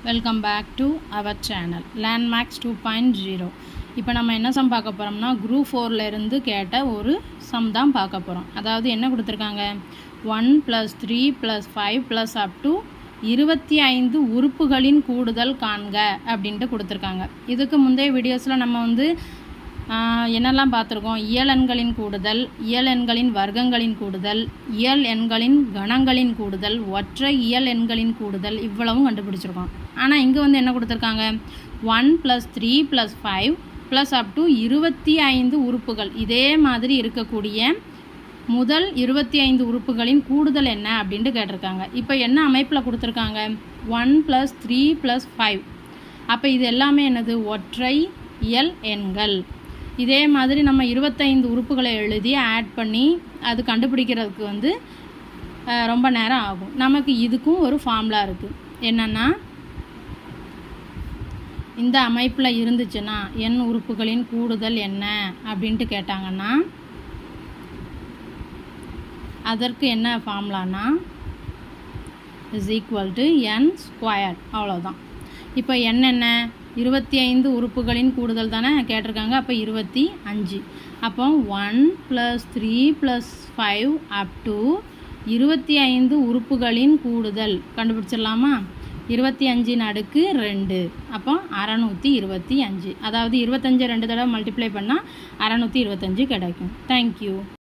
Welcome back to our channel landmarks 2.0. இப்போ நம்ம என்ன சம் பார்க்க போகிறோம்னா குரூப் 4 இருந்து கேட்ட ஒரு சம் தான் பார்க்க போகிறோம். அதாவது என்ன கொடுத்துருக்காங்க, 1 + 3 + 5 + up to 25 உறுப்புகளின் கூடுதல் காண்க அப்படின்ட்டு கொடுத்துருக்காங்க. இதுக்கு முந்தைய வீடியோஸில் நம்ம என்னெல்லாம் பார்த்துருக்கோம், இயல் எண்களின் கூடுதல், இயல் எண்களின் வர்க்கங்களின் கூடுதல், இயல் எண்களின் கணங்களின் கூடுதல், ஒற்றை இயல் எண்களின் கூடுதல், இவ்வளவும் கண்டுபிடிச்சிருக்கோம். ஆனால் இங்கே என்ன கொடுத்துருக்காங்க, 1 + 3 + 5 + up to 25 உறுப்புகள், இதே மாதிரி இருக்கக்கூடிய முதல் 25 உறுப்புகளின் கூடுதல் என்ன அப்படின்ட்டு கேட்டிருக்காங்க. இப்போ என்ன அமைப்பில் கொடுத்துருக்காங்க, 1 + 3 + 5. அப்போ இது எல்லாமே என்னது, ஒற்றை இயல் எண்கள். இதே மாதிரி நம்ம 25 உறுப்புகளை எழுதி ஆட் பண்ணி அது கண்டுபிடிக்கிறதுக்கு ரொம்ப நேரம் ஆகும். நமக்கு இதுக்கும் ஒரு ஃபார்முலா இருக்குது. என்னென்னா, இந்த அமைப்பில் இருந்துச்சுன்னா எண் உறுப்புகளின் கூடுதல் என்ன அப்படின்ட்டு கேட்டாங்கன்னா அதற்கு என்ன ஃபார்முலானா = n², அவ்வளோதான். இப்போ என்னென்ன, 25 உறுப்புகளின் கூடுதல் தானே கேட்டிருக்காங்க. அப்போ 25. அப்போ 1 + 3 + 5 up to 25 உறுப்புகளின் கூடுதல் கண்டுபிடிச்சிடலாமா. 25√2, அப்போ 625. அதாவது 25 2 தடவை மல்டிப்ளை பண்ணால் 625 கிடைக்கும். தேங்க்யூ.